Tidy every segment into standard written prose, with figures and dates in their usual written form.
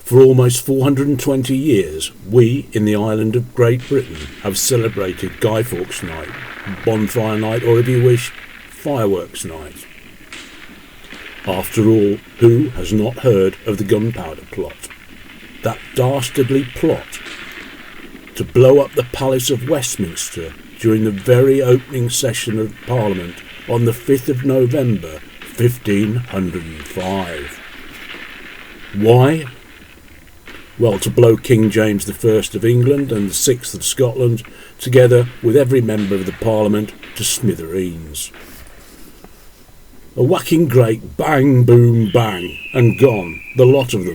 For almost 420 years, we in the island of Great Britain have celebrated Guy Fawkes Night, Bonfire Night, or if you wish, Fireworks Night. After all, who has not heard of the Gunpowder Plot? That dastardly plot to blow up the Palace of Westminster during the very opening session of Parliament on the 5th of November 1505. Why? Well, to blow King James I of England and the 6th of Scotland, together with every member of the Parliament, to smithereens. A whacking great bang, boom, bang, and gone, the lot of them.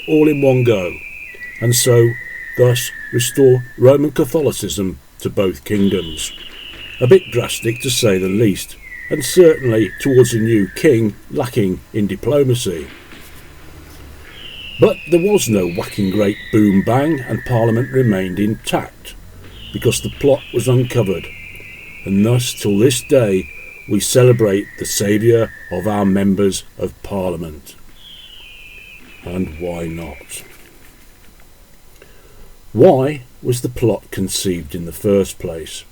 All in one go, and so thus restore Roman Catholicism to both kingdoms. A bit drastic to say the least, and certainly towards a new king lacking in diplomacy. But there was no whacking great boom bang, and Parliament remained intact, because the plot was uncovered, and thus till this day we celebrate the saviour of our members of Parliament. And why not? Why was the plot conceived in the first place?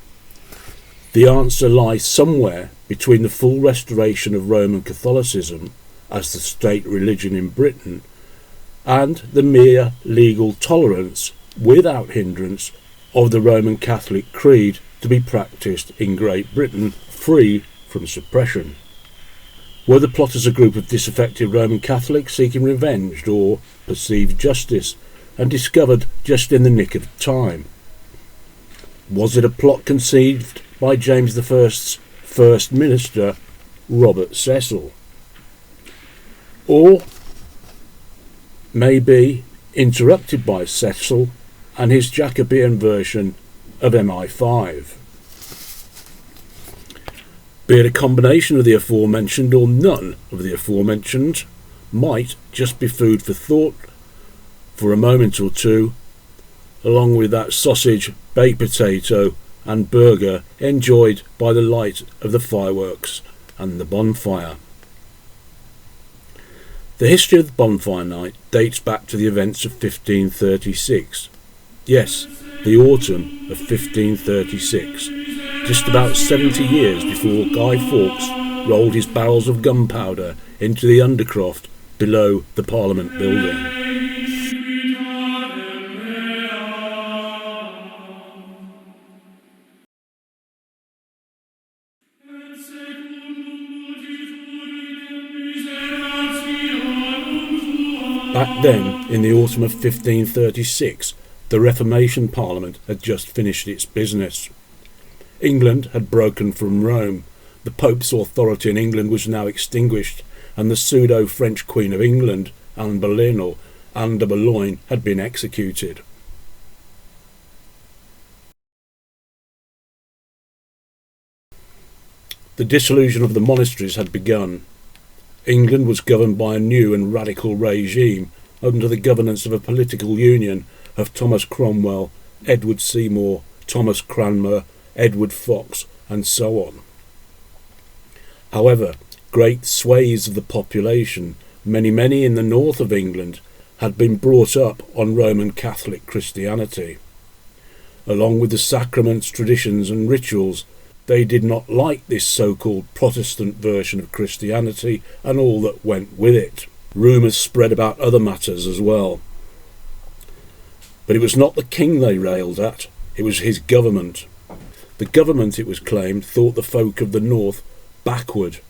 The answer lies somewhere between the full restoration of Roman Catholicism as the state religion in Britain and the mere legal tolerance, without hindrance, of the Roman Catholic creed to be practised in Great Britain, free from suppression. Were the plotters a group of disaffected Roman Catholics seeking revenge or perceived justice, and discovered just in the nick of time? Was it a plot conceived by James I's First Minister, Robert Cecil? Or maybe interrupted by Cecil and his Jacobean version of MI5? Be it a combination of the aforementioned or none of the aforementioned, might just be food for thought for a moment or two, along with that sausage, baked potato and burger enjoyed by the light of the fireworks and the bonfire. The history of the Bonfire Night dates back to the events of 1536. Yes, the autumn of 1536, just about 70 years before Guy Fawkes rolled his barrels of gunpowder into the undercroft below the Parliament building. Back then, in the autumn of 1536, the Reformation Parliament had just finished its business. England had broken from Rome, the Pope's authority in England was now extinguished, and the pseudo-French Queen of England, Anne Boleyn or Anne de Boulogne, had been executed. The dissolution of the monasteries had begun. England was governed by a new and radical regime under the governance of a political union of Thomas Cromwell, Edward Seymour, Thomas Cranmer, Edward Fox, and so on. However, great swathes of the population, many in the north of England, had been brought up on Roman Catholic Christianity. Along with the sacraments, traditions and rituals, they did not like this so-called Protestant version of Christianity and all that went with it. Rumours spread about other matters as well. But it was not the king they railed at, it was his government. The government, it was claimed, thought the folk of the north backward,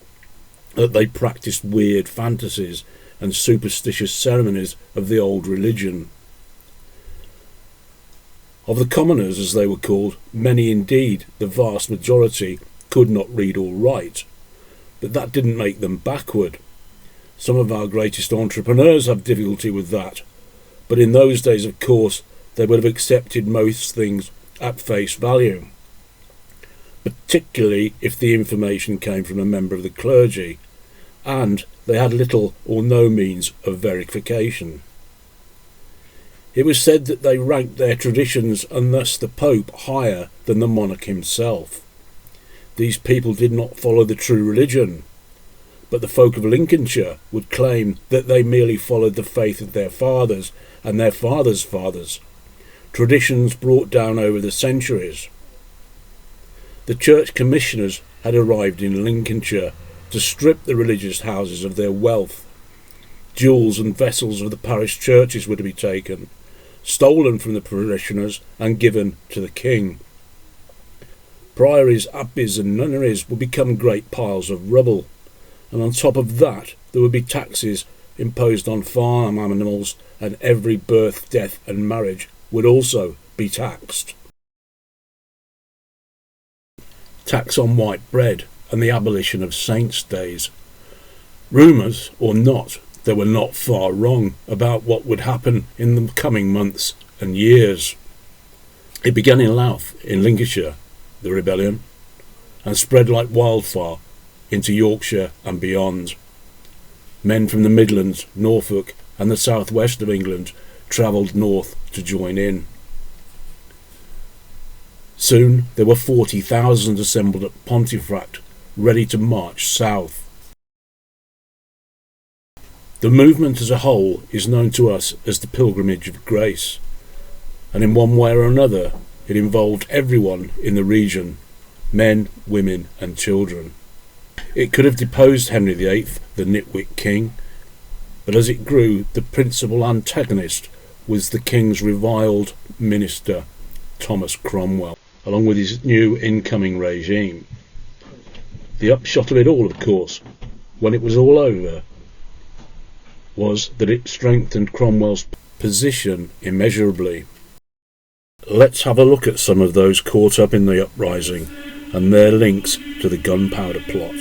that they practised weird fantasies and superstitious ceremonies of the old religion. Of the commoners, as they were called, many indeed, the vast majority, could not read or write, but that didn't make them backward. Some of our greatest entrepreneurs have difficulty with that, but in those days, of course, they would have accepted most things at face value, particularly if the information came from a member of the clergy, and they had little or no means of verification. It was said that they ranked their traditions and thus the Pope higher than the monarch himself. These people did not follow the true religion, but the folk of Lincolnshire would claim that they merely followed the faith of their fathers and their fathers' fathers, traditions brought down over the centuries. The church commissioners had arrived in Lincolnshire to strip the religious houses of their wealth. Jewels and vessels of the parish churches were to be taken, stolen from the parishioners and given to the king. Priories, abbeys and nunneries would become great piles of rubble, and on top of that there would be taxes imposed on farm animals, and every birth, death and marriage would also be taxed. Tax on white bread and the abolition of saints' days. Rumours or not, they were not far wrong about what would happen in the coming months and years. It began in Louth, in Lincolnshire, the rebellion, and spread like wildfire into Yorkshire and beyond. Men from the Midlands, Norfolk and the southwest of England travelled north to join in. Soon there were 40,000 assembled at Pontefract, ready to march south. The movement as a whole is known to us as the Pilgrimage of Grace, and in one way or another it involved everyone in the region, men, women and children. It could have deposed Henry VIII, the nitwit king, but as it grew, the principal antagonist was the king's reviled minister, Thomas Cromwell, along with his new incoming regime. The upshot of it all, of course, when it was all over, was that it strengthened Cromwell's position immeasurably. Let's have a look at some of those caught up in the uprising and their links to the gunpowder plot.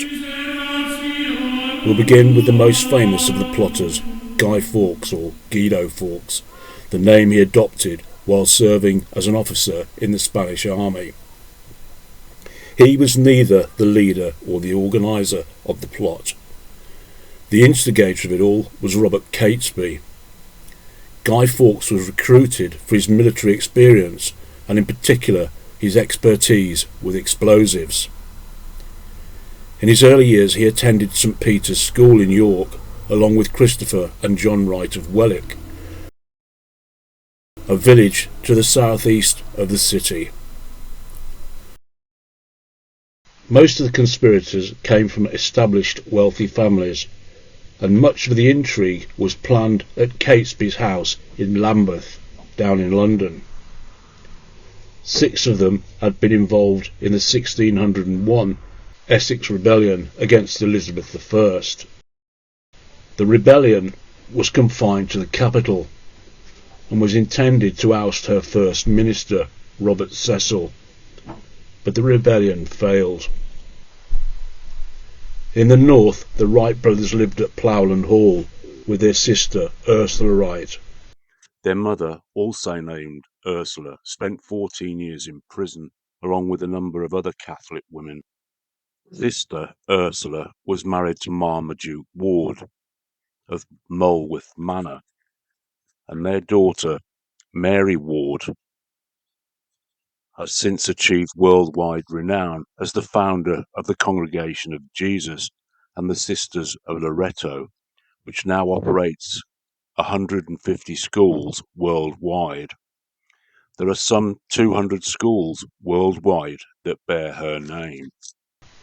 We'll begin with the most famous of the plotters, Guy Fawkes, or Guido Fawkes, the name he adopted while serving as an officer in the Spanish army. He was neither the leader or the organiser of the plot. The instigator of it all was Robert Catesby. Guy Fawkes was recruited for his military experience and in particular his expertise with explosives. In his early years he attended St Peter's School in York along with Christopher and John Wright of Welwick, a village to the southeast of the city. Most of the conspirators came from established wealthy families, and much of the intrigue was planned at Catesby's house in Lambeth, down in London. 6 of them had been involved in the 1601 Essex Rebellion against Elizabeth I. The rebellion was confined to the capital and was intended to oust her first minister, Robert Cecil, but the rebellion failed. In the north, the Wright brothers lived at Plowland Hall with their sister Ursula Wright. Their mother, also named Ursula, spent 14 years in prison, along with a number of other Catholic women. Sister Ursula was married to Marmaduke Ward of Mulwith Manor, and their daughter, Mary Ward, has since achieved worldwide renown as the founder of the Congregation of Jesus and the Sisters of Loretto, which now operates 150 schools worldwide. There are some 200 schools worldwide that bear her name.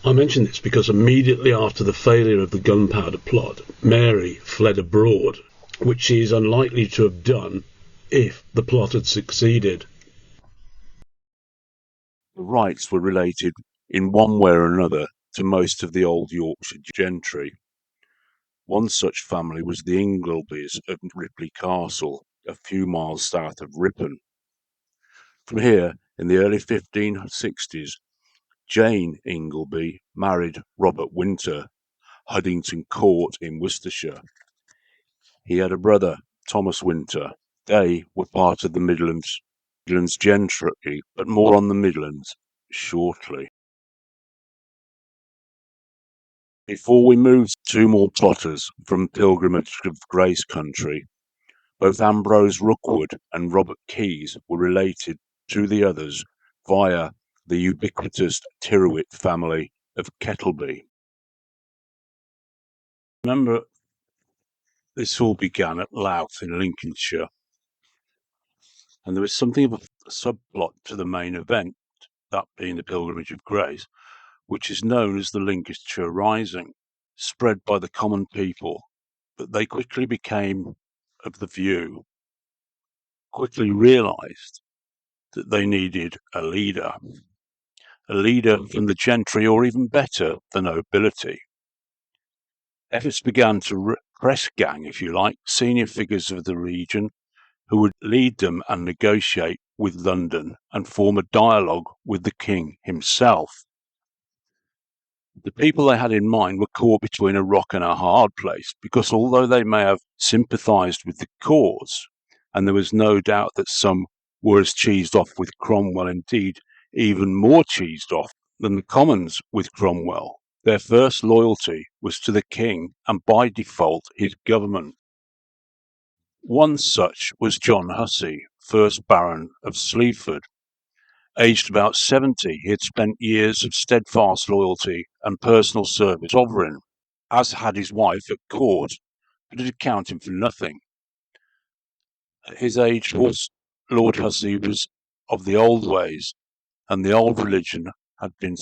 I mention this because immediately after the failure of the gunpowder plot, Mary fled abroad, which she is unlikely to have done if the plot had succeeded. The Wrights were related in one way or another to most of the old Yorkshire gentry. One such family was the Inglebys of Ripley Castle, a few miles south of Ripon. From here, in the early 1560s, Jane Ingleby married Robert Winter, Huddington Court in Worcestershire. He had a brother, Thomas Winter. They were part of the Midlands gentry, but more on the Midlands shortly. Before we move, 2 more plotters from Pilgrimage of Grace country. Both Ambrose Rookwood and Robert Keyes were related to the others via the ubiquitous Tyrrwhit family of Kettleby. Remember, this all began at Louth in Lincolnshire, and there was something of a subplot to the main event, that being the Pilgrimage of Grace, which is known as the Lincolnshire Rising, spread by the common people, but they quickly became of the view, quickly realised that they needed a leader from the gentry, or even better, the nobility. Efforts began to press gang, if you like, senior figures of the region who would lead them and negotiate with London and form a dialogue with the king himself. The people they had in mind were caught between a rock and a hard place, because although they may have sympathised with the cause, and there was no doubt that some were as cheesed off with Cromwell, indeed even more cheesed off than the Commons with Cromwell, their first loyalty was to the king and by default his government. One such was John Hussey, 1st Baron of Sleaford. Aged about 70, he had spent years of steadfast loyalty and personal service to sovereign, as had his wife at court, but it did count him for nothing. At his age, Lord Hussey was of the old ways, and the old religion had been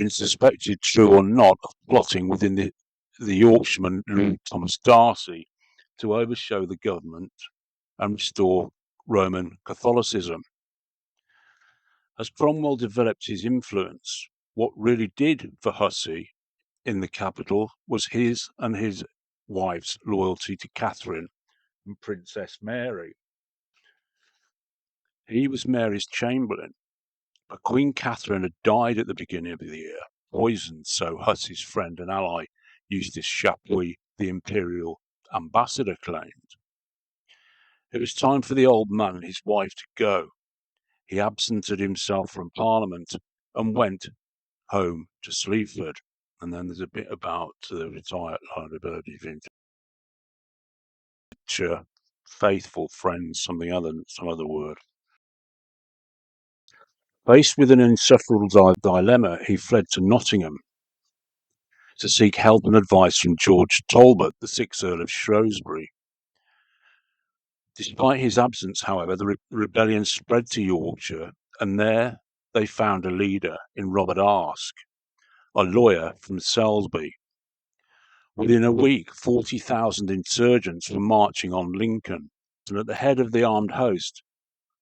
suspected, true or not, of plotting within the Yorkshireman Lord Thomas Darcy to overshow the government and restore Roman Catholicism. As Cromwell developed his influence, what really did for Hussey in the capital was his and his wife's loyalty to Catherine and Princess Mary. He was Mary's chamberlain, but Queen Catherine had died at the beginning of the year, poisoned, so Hussey's friend and ally Eustace Chapuis, the imperial ambassador, claimed. It was time for the old man and his wife to go. He absented himself from Parliament and went home to Sleaford. And then there's a bit about the retired liability vintage, faithful friends, some other word. Faced with an insufferable dilemma, he fled to Nottingham to seek help and advice from George Talbot, the 6th Earl of Shrewsbury. Despite his absence, however, the rebellion spread to Yorkshire, and there they found a leader in Robert Aske, a lawyer from Salisbury. Within a week, 40,000 insurgents were marching on Lincoln, and at the head of the armed host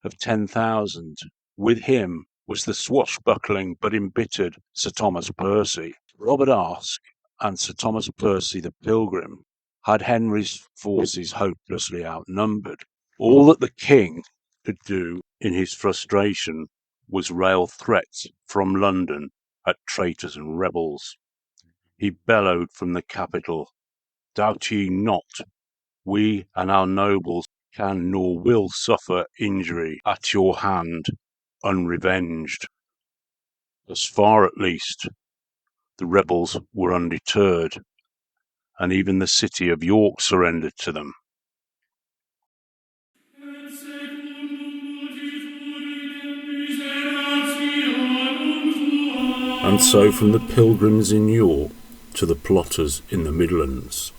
of 10,000, with him was the swashbuckling but embittered Sir Thomas Percy. Robert Aske and Sir Thomas Percy the Pilgrim had Henry's forces hopelessly outnumbered. All that the king could do in his frustration was rail threats from London at traitors and rebels. He bellowed from the capital, "Doubt ye not, we and our nobles can nor will suffer injury at your hand unrevenged." Thus far, at least, the rebels were undeterred, and even the city of York surrendered to them. And so from the Pilgrims in York to the plotters in the Midlands.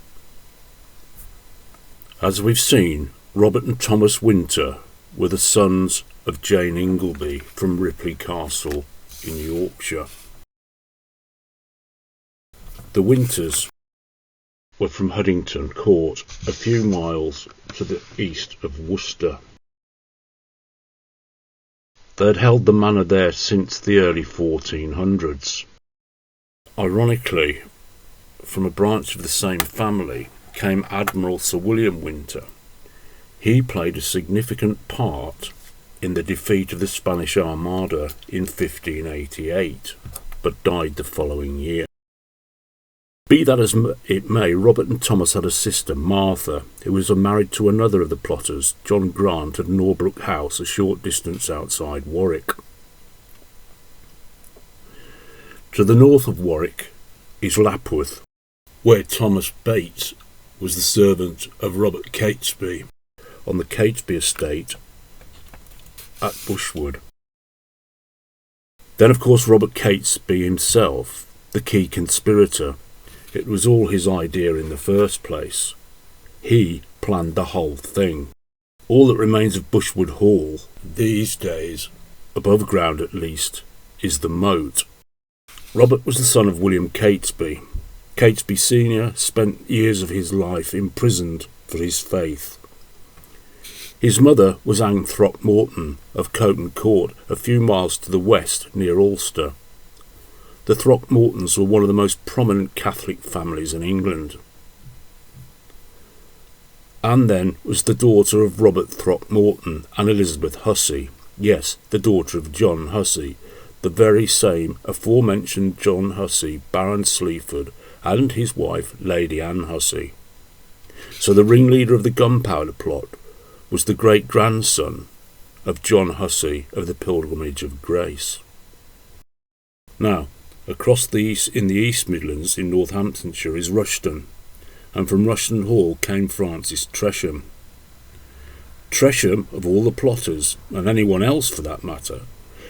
As we've seen, Robert and Thomas Winter were the sons of Jane Ingleby from Ripley Castle in Yorkshire. The Winters were from Huddington Court, a few miles to the east of Worcester. They had held the manor there since the early 1400s. Ironically, from a branch of the same family came Admiral Sir William Winter. He played a significant part in the defeat of the Spanish Armada in 1588, but died the following year. Be that as it may, Robert and Thomas had a sister, Martha, who was married to another of the plotters, John Grant, at Norbrook House, a short distance outside Warwick. To the north of Warwick is Lapworth, where Thomas Bates was the servant of Robert Catesby. on the Catesby estate at Bushwood. Then, of course, Robert Catesby himself, the key conspirator. It was all his idea in the first place. He planned the whole thing. All that remains of Bushwood Hall these days, above ground at least, is the moat. Robert was the son of William Catesby. Catesby Sr. spent years of his life imprisoned for his faith. His mother was Anne Throckmorton of Coton Court, a few miles to the west near Ulster. The Throckmortons were one of the most prominent Catholic families in England. Anne then was the daughter of Robert Throckmorton and Elizabeth Hussey, yes, the daughter of John Hussey, the very same aforementioned John Hussey, Baron Sleaford, and his wife Lady Anne Hussey. So the ringleader of the gunpowder plot was the great-grandson of John Hussey of the Pilgrimage of Grace. Now, across in the East Midlands in Northamptonshire is Rushton, and from Rushton Hall came Francis Tresham. Tresham, of all the plotters, and anyone else for that matter,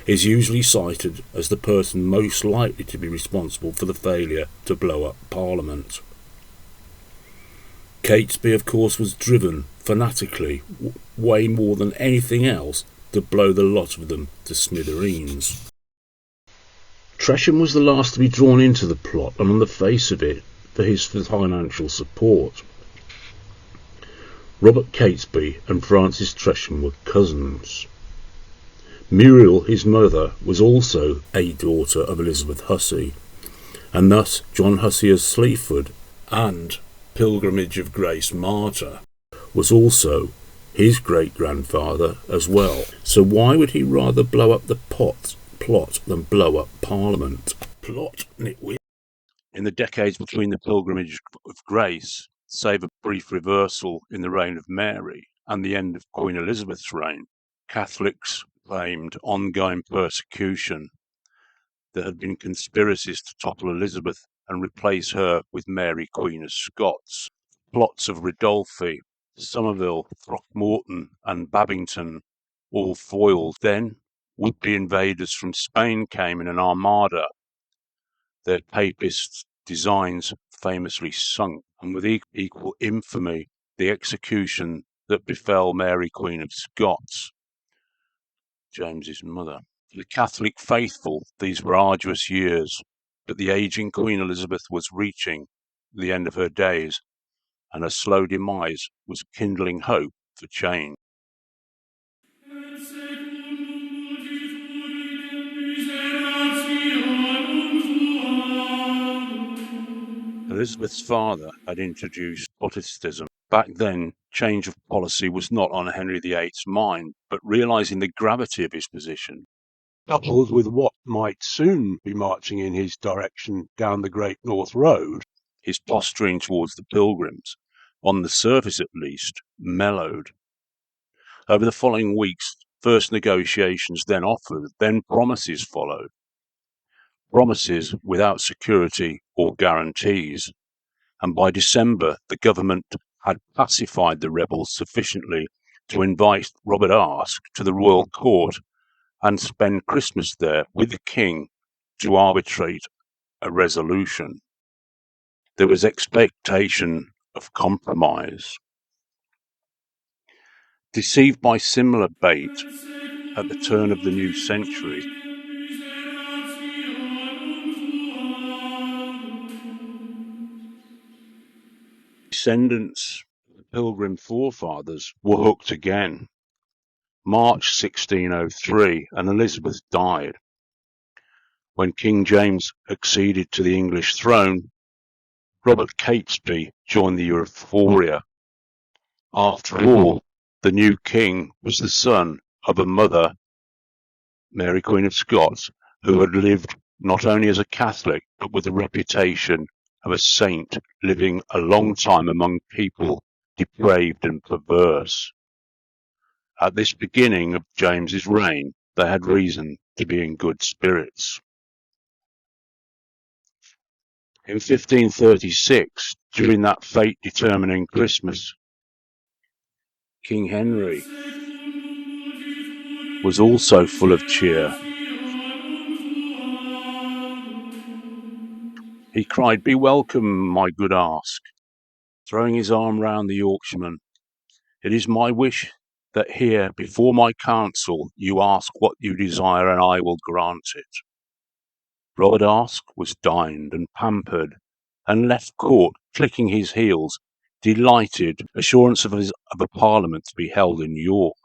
is usually cited as the person most likely to be responsible for the failure to blow up Parliament. Catesby, of course, was driven fanatically, way more than anything else, to blow the lot of them to smithereens. Tresham was the last to be drawn into the plot, and on the face of it, for his financial support. Robert Catesby and Francis Tresham were cousins. Muriel, his mother, was also a daughter of Elizabeth Hussey, and thus John Hussey of Sleaford and Pilgrimage of Grace martyr was also his great-grandfather as well. So why would he rather blow up the plot than blow up Parliament? Plot, nitwit. In the decades between the Pilgrimage of Grace, save a brief reversal in the reign of Mary and the end of Queen Elizabeth's reign, Catholics claimed ongoing persecution. There had been conspiracies to topple Elizabeth and replace her with Mary Queen of Scots. Plots of Ridolfi, Somerville, Throckmorton and Babington all foiled. Then would-be invaders from Spain came in an armada, their papist designs famously sunk, and with equal infamy the execution that befell Mary Queen of Scots, James's mother. For the Catholic faithful, these were arduous years, but the ageing Queen Elizabeth was reaching the end of her days, and her slow demise was kindling hope for change. Elizabeth's father had introduced Protestantism. Back then, change of policy was not on Henry VIII's mind, but realising the gravity of his position, coupled with what might soon be marching in his direction down the Great North Road, his posturing towards the Pilgrims, on the surface at least, mellowed. Over the following weeks, first negotiations, then offers, then promises followed. Promises without security or guarantees, and by December the government had pacified the rebels sufficiently to invite Robert Aske to the royal court and spend Christmas there with the king to arbitrate a resolution. There was expectation of compromise. Deceived by similar bait at the turn of the new century, descendants of the Pilgrim forefathers were hooked again. March 1603, and Elizabeth died. When King James acceded to the English throne, Robert Catesby joined the euphoria. After all, the new king was the son of a mother, Mary Queen of Scots, who had lived not only as a Catholic, but with the reputation of a saint, living a long time among people depraved and perverse. At this beginning of James's reign, they had reason to be in good spirits. In 1536, during that fate-determining Christmas, King Henry was also full of cheer. He cried, "Be welcome, my good ask," throwing his arm round the Yorkshireman. "It is my wish that here, before my council, you ask what you desire, and I will grant it." Robert Aske was dined and pampered, and left court clicking his heels, delighted assurance of a parliament to be held in York,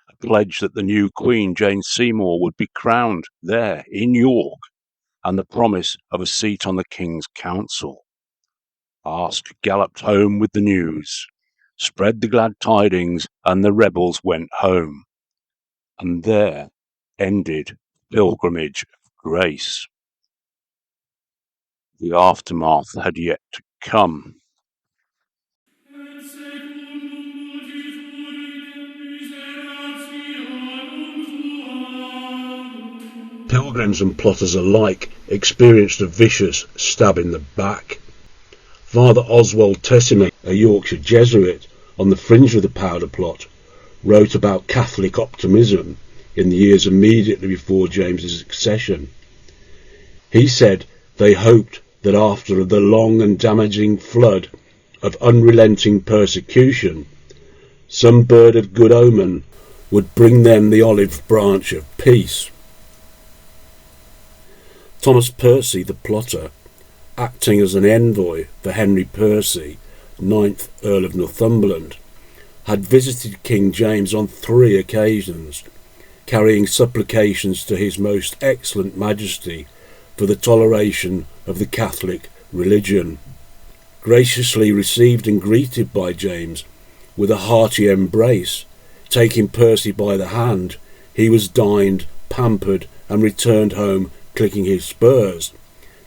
a pledge that the new Queen, Jane Seymour, would be crowned there in York, and the promise of a seat on the King's Council. Aske galloped home with the news, spread the glad tidings, and the rebels went home. And there ended Pilgrimage of Grace. The aftermath had yet to come. Pilgrims and plotters alike experienced a vicious stab in the back. Father Oswald Tessiming, a Yorkshire Jesuit on the fringe of the powder plot, wrote about Catholic optimism in the years immediately before James's accession. He said they hoped that after the long and damaging flood of unrelenting persecution, some bird of good omen would bring them the olive branch of peace. Thomas Percy, the plotter, acting as an envoy for Henry Percy, 9th Earl of Northumberland, had visited King James on 3 occasions, carrying supplications to his most excellent Majesty for the toleration of the Catholic religion. Graciously received and greeted by James with a hearty embrace, taking Percy by the hand, he was dined, pampered, and returned home clicking his spurs,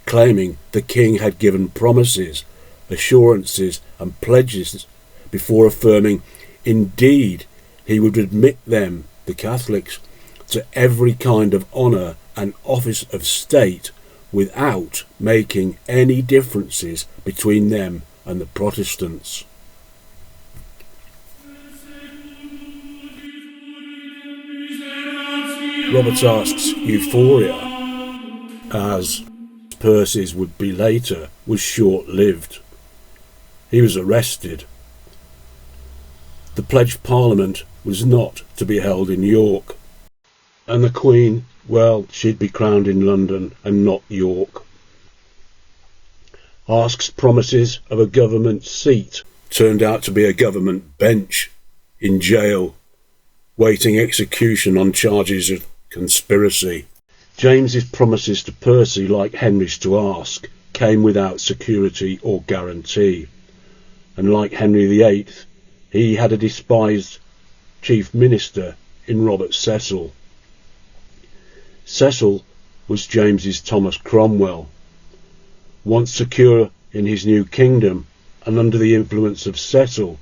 claiming the king had given promises, assurances, and pledges before affirming, indeed, he would admit them, the Catholics, to every kind of honour and office of state without making any differences between them and the Protestants. Robert Aske's euphoria, as Percy's would be later, was short-lived. He was arrested. The pledged Parliament was not to be held in York, and the Queen, well, she'd be crowned in London and not York. Aske's promises of a government seat turned out to be a government bench in jail, waiting execution on charges of conspiracy. James's promises to Percy, like Henry's to Aske, came without security or guarantee, and like Henry VIII, he had a despised chief minister in Robert Cecil. Cecil was James's Thomas Cromwell. Once secure in his new kingdom and under the influence of Cecil,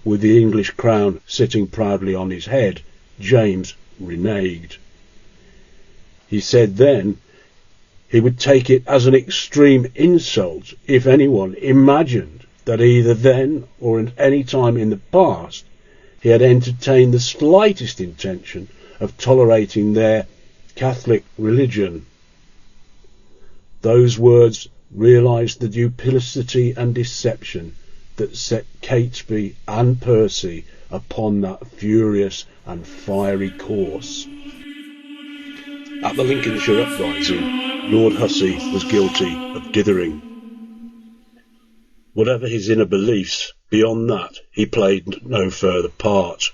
with the English crown sitting proudly on his head, James reneged. He said then he would take it as an extreme insult if anyone imagined that either then or at any time in the past he had entertained the slightest intention of tolerating their Catholic religion. Those words realised the duplicity and deception that set Catesby and Percy upon that furious and fiery course. At the Lincolnshire uprising, Lord Hussey was guilty of dithering. Whatever his inner beliefs, beyond that he played no further part.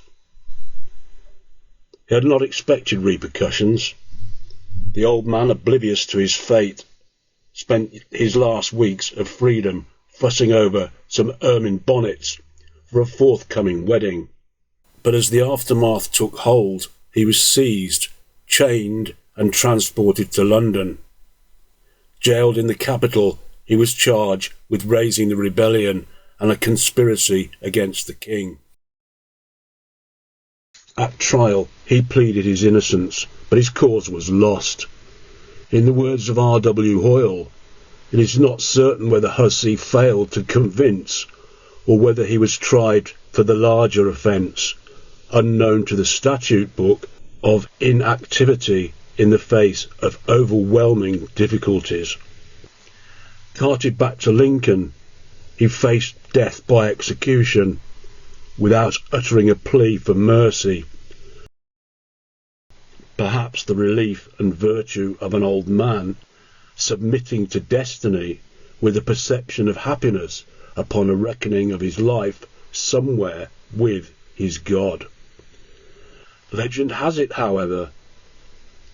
He had not expected repercussions. The old man, oblivious to his fate, spent his last weeks of freedom fussing over some ermine bonnets for a forthcoming wedding. But as the aftermath took hold, he was seized, chained, and transported to London. Jailed in the capital, he was charged with raising the rebellion and a conspiracy against the king. At trial, he pleaded his innocence, but his cause was lost. In the words of R.W. Hoyle, it is not certain whether Hussey failed to convince or whether he was tried for the larger offence, unknown to the statute book, of inactivity in the face of overwhelming difficulties. Carted back to Lincoln, he faced death by execution without uttering a plea for mercy. Perhaps the relief and virtue of an old man submitting to destiny with a perception of happiness upon a reckoning of his life somewhere with his God. Legend has it, however,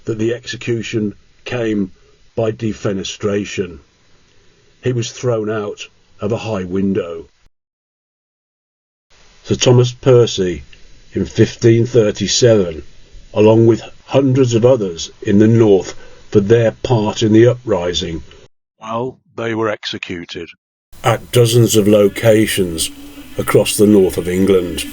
that the execution came by defenestration. He was thrown out of a high window. Sir Thomas Percy, in 1537, along with hundreds of others in the north for their part in the uprising, well, they were executed at dozens of locations across the north of England.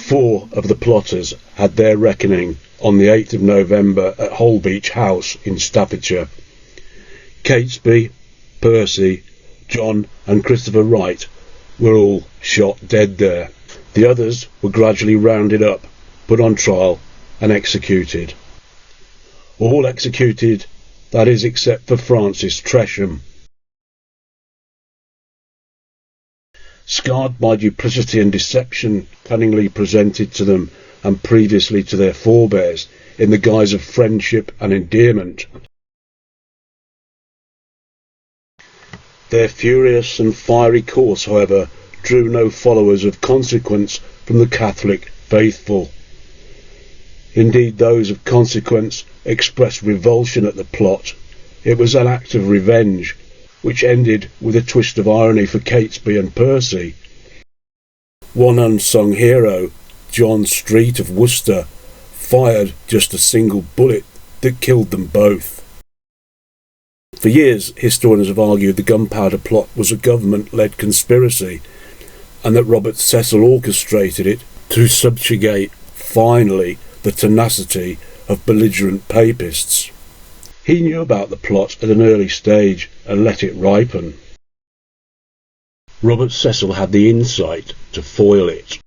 4 of the plotters had their reckoning on the 8th of November at Holbeach House in Staffordshire. Catesby, Percy, John and Christopher Wright were all shot dead there. The others were gradually rounded up, put on trial and executed. All executed, that is, except for Francis Tresham. Scarred by duplicity and deception cunningly presented to them and previously to their forebears in the guise of friendship and endearment, their furious and fiery course, however, drew no followers of consequence from the Catholic faithful. Indeed, those of consequence expressed revulsion at the plot. It was an act of revenge, which ended with a twist of irony for Catesby and Percy. One unsung hero, John Street of Worcester, fired just a single bullet that killed them both. For years, historians have argued the gunpowder plot was a government-led conspiracy, and that Robert Cecil orchestrated it to subjugate, finally, the tenacity of belligerent papists. He knew about the plot at an early stage and let it ripen. Robert Cecil had the insight to foil it,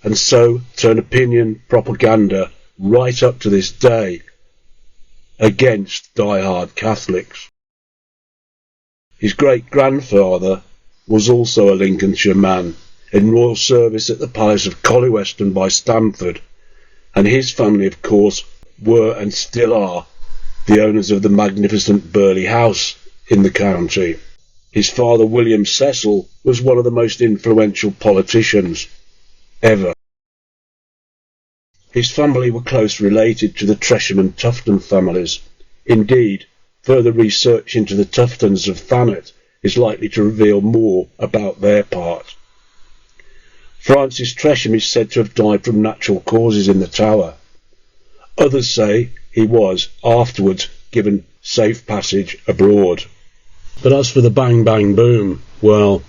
and so turn opinion propaganda right up to this day against die-hard Catholics. His great-grandfather was also a Lincolnshire man, in royal service at the Palace of Collyweston by Stamford, and his family, of course, were and still are the owners of the magnificent Burghley House in the county. His father, William Cecil, was one of the most influential politicians ever. His family were close related to the Tresham and Tufton families. Indeed, further research into the Tuftons of Thanet is likely to reveal more about their part. Francis Tresham is said to have died from natural causes in the Tower. Others say he was afterwards given safe passage abroad. But as for the bang bang boom, well,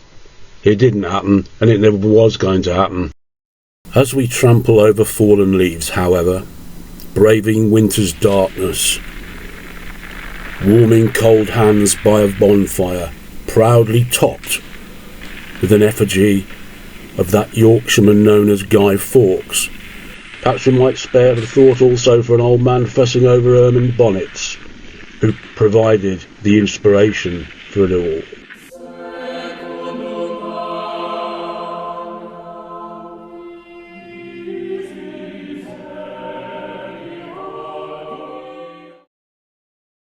it didn't happen, and it never was going to happen. As we trample over fallen leaves, however, braving winter's darkness, warming cold hands by a bonfire, proudly topped with an effigy of that Yorkshireman known as Guy Fawkes, perhaps we might spare the thought also for an old man fussing over ermine bonnets, who provided the inspiration for it all.